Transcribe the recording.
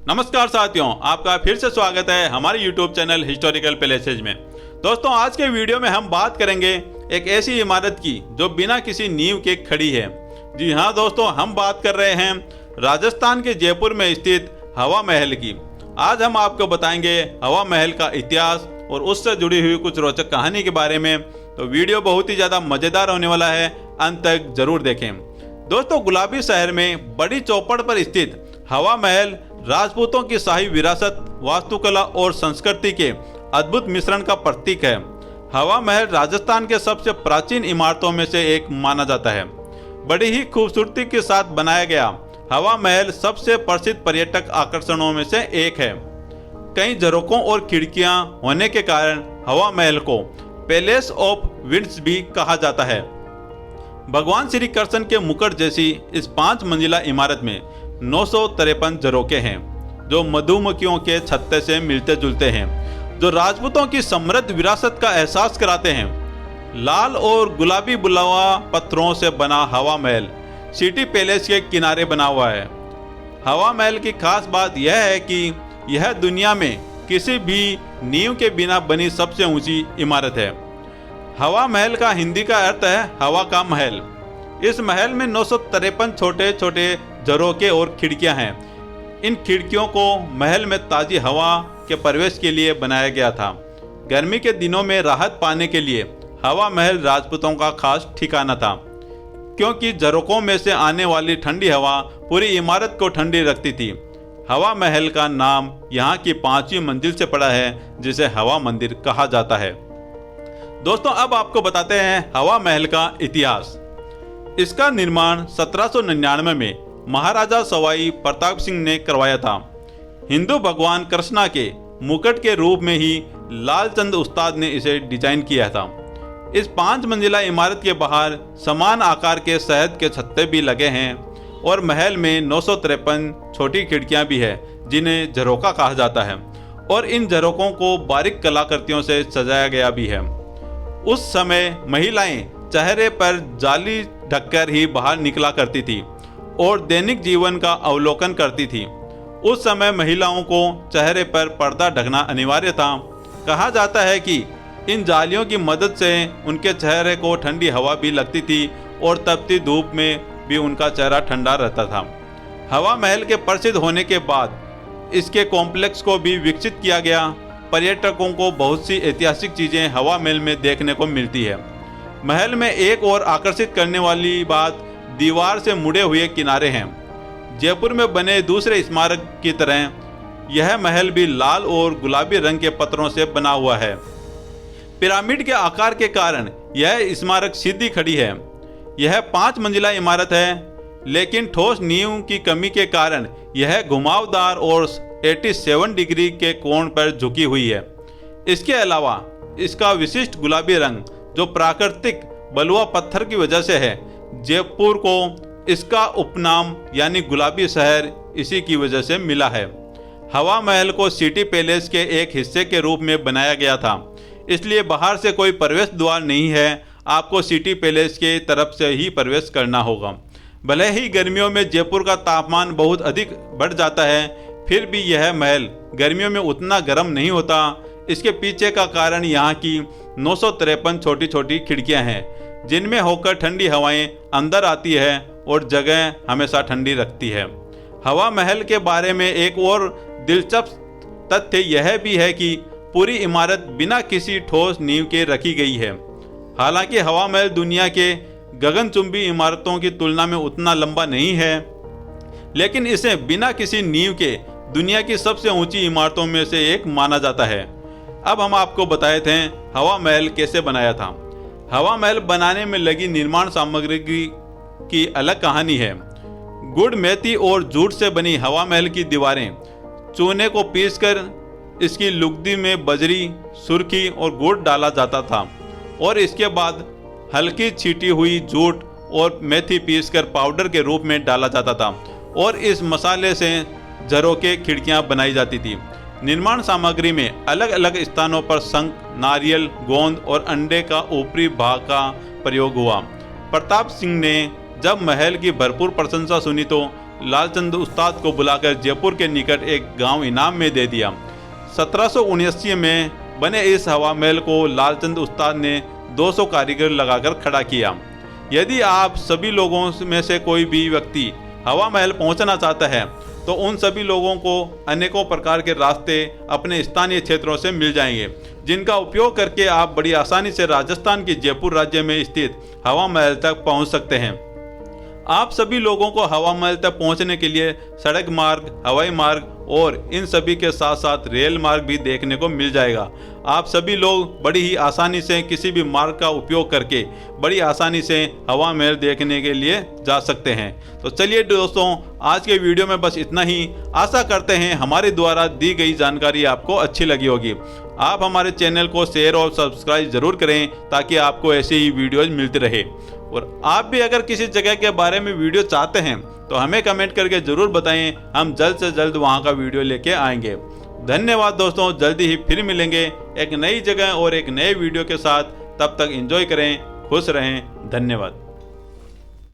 नमस्कार साथियों, आपका फिर से स्वागत है हमारे YouTube चैनल हिस्टोरिकल पैलेसेज में। दोस्तों, आज के वीडियो में हम बात करेंगे एक ऐसी इमारत की जो बिना किसी नींव के खड़ी है। जी हाँ दोस्तों, हम बात कर रहे हैं राजस्थान के जयपुर में स्थित हवा महल की। आज हम आपको बताएंगे हवा महल का इतिहास और उससे जुड़ी हुई कुछ रोचक कहानी के बारे में। तो वीडियो बहुत ही ज़्यादा मज़ेदार होने वाला है, अंत तक जरूर देखें। दोस्तों, गुलाबी शहर में बड़ी चौपड़ पर स्थित हवा महल राजपूतों की शाही विरासत, वास्तुकला और संस्कृति के अद्भुत मिश्रण का प्रतीक है। हवा महल राजस्थान के सबसे प्राचीन इमारतों में से एक माना जाता है। बड़ी ही खूबसूरती के साथ बनाया गया हवा महल सबसे प्रसिद्ध पर्यटक आकर्षणों में से एक है। कई झरोकों और खिड़कियां होने के कारण हवा महल को पैलेस ऑफ विंड्स भी कहा जाता है। भगवान श्री कृष्ण के मुकुट जैसी इस 5 मंजिला इमारत में 953 झरोके हैं, जो मधुमक्खियों के छत्ते से मिलते जुलते हैं, जो राजपूतों की समृद्ध विरासत का एहसास कराते हैं। लाल और गुलाबी बुलावा पत्थरों से बना हवा महल सिटी पैलेस के किनारे बना हुआ है। हवा महल की खास बात यह है कि यह दुनिया में किसी भी नींव के बिना बनी सबसे ऊंची इमारत है। हवा महल का हिंदी का अर्थ है हवा का महल। इस महल में 953 छोटे छोटे झरोके और खिड़कियां हैं। इन खिड़कियों को महल में ताज़ी हवा के प्रवेश के लिए बनाया गया था। गर्मी के दिनों में राहत पाने के लिए हवा महल राजपूतों का खास ठिकाना था, क्योंकि झरोकों में से आने वाली ठंडी हवा पूरी इमारत को ठंडी रखती थी। हवा महल का नाम यहाँ की 5वीं मंजिल से पड़ा है, जिसे हवा मंदिर कहा जाता है। दोस्तों, अब आपको बताते हैं हवा महल का इतिहास। इसका निर्माण 1799 में महाराजा सवाई प्रताप सिंह ने करवाया था। हिंदू भगवान कृष्णा के मुकुट के रूप में ही लालचंद उस्ताद ने इसे डिजाइन किया था। इस 5 मंजिला इमारत के बाहर समान आकार के शहद के छत्ते भी लगे हैं और महल में 953 छोटी खिड़कियां भी है, जिन्हें झरोका कहा जाता है, और इन झरोकों को बारीक कलाकृतियों से सजाया गया भी है। उस समय महिलाएं चेहरे पर जाली ढककर ही बाहर निकला करती थी और दैनिक जीवन का अवलोकन करती थी। उस समय महिलाओं को चेहरे पर पर्दा ढकना अनिवार्य था। कहा जाता है कि इन जालियों की मदद से उनके चेहरे को ठंडी हवा भी लगती थी और तपती धूप में भी उनका चेहरा ठंडा रहता था। हवा महल के प्रसिद्ध होने के बाद इसके कॉम्प्लेक्स को भी विकसित किया गया। पर्यटकों को बहुत सी ऐतिहासिक चीज़ें हवा महल में देखने को मिलती है। महल में एक और आकर्षित करने वाली बात दीवार से मुड़े हुए किनारे हैं। जयपुर में बने दूसरे स्मारक की तरह यह महल भी लाल और गुलाबी रंग के पत्थरों से बना हुआ है। पिरामिड के आकार के कारण यह स्मारक सीधी खड़ी है। यह 5 मंजिला इमारत है, लेकिन ठोस नींव की कमी के कारण यह घुमावदार और 87 डिग्री के कोण पर झुकी हुई है। इसके अलावा इसका विशिष्ट गुलाबी रंग, जो प्राकृतिक बलुआ पत्थर की वजह से है, जयपुर को इसका उपनाम यानी गुलाबी शहर इसी की वजह से मिला है। हवा महल को सिटी पैलेस के एक हिस्से के रूप में बनाया गया था, इसलिए बाहर से कोई प्रवेश द्वार नहीं है। आपको सिटी पैलेस के तरफ से ही प्रवेश करना होगा। भले ही गर्मियों में जयपुर का तापमान बहुत अधिक बढ़ जाता है, फिर भी यह महल गर्मियों में उतना गर्म नहीं होता। इसके पीछे का कारण यहाँ की 953 छोटी छोटी खिड़कियाँ हैं, जिनमें होकर ठंडी हवाएं अंदर आती है और जगह हमेशा ठंडी रखती है। हवा महल के बारे में एक और दिलचस्प तथ्य यह भी है कि पूरी इमारत बिना किसी ठोस नींव के रखी गई है। हालांकि हवा महल दुनिया के गगनचुंबी इमारतों की तुलना में उतना लंबा नहीं है, लेकिन इसे बिना किसी नींव के दुनिया की सबसे ऊंची इमारतों में से एक माना जाता है। अब हम आपको बताए थे हवा महल कैसे बनाया था। हवा महल बनाने में लगी निर्माण सामग्री की अलग कहानी है। गुड़, मेथी और जूट से बनी हवा महल की दीवारें चूने को पीसकर इसकी लुगदी में बजरी, सुर्खी और गुड़ डाला जाता था और इसके बाद हल्की छीटी हुई जूट और मेथी पीसकर पाउडर के रूप में डाला जाता था और इस मसाले से झरोके खिड़कियां बनाई जाती थी। निर्माण सामग्री में अलग अलग स्थानों पर शंख, नारियल, गोंद और अंडे का ऊपरी भाग का प्रयोग हुआ। प्रताप सिंह ने जब महल की भरपूर प्रशंसा सुनी तो लालचंद उस्ताद को बुलाकर जयपुर के निकट एक गांव इनाम में दे दिया। 1779 में बने इस हवा महल को लालचंद उस्ताद ने 200 कारीगर लगाकर खड़ा किया। यदि आप सभी लोगों में से कोई भी व्यक्ति हवा महल पहुंचना चाहता है तो उन सभी लोगों को अनेकों प्रकार के रास्ते अपने स्थानीय क्षेत्रों से मिल जाएंगे, जिनका उपयोग करके आप बड़ी आसानी से राजस्थान के जयपुर राज्य में स्थित हवा महल तक पहुंच सकते हैं। आप सभी लोगों को हवा महल तक पहुंचने के लिए सड़क मार्ग, हवाई मार्ग और इन सभी के साथ साथ रेल मार्ग भी देखने को मिल जाएगा। आप सभी लोग बड़ी ही आसानी से किसी भी मार्ग का उपयोग करके बड़ी आसानी से हवा महल देखने के लिए जा सकते हैं। तो चलिए दोस्तों, आज के वीडियो में बस इतना ही। आशा करते हैं हमारे द्वारा दी गई जानकारी आपको अच्छी लगी होगी। आप हमारे चैनल को शेयर और सब्सक्राइब जरूर करें ताकि आपको ऐसे ही वीडियोज मिलती रहे। और आप भी अगर किसी जगह के बारे में वीडियो चाहते हैं तो हमें कमेंट करके जरूर बताएं, हम जल्द से जल्द वहां का वीडियो लेके आएंगे। धन्यवाद दोस्तों, जल्दी ही फिर मिलेंगे एक नई जगह और एक नए वीडियो के साथ। तब तक एंजॉय करें, खुश रहें, धन्यवाद।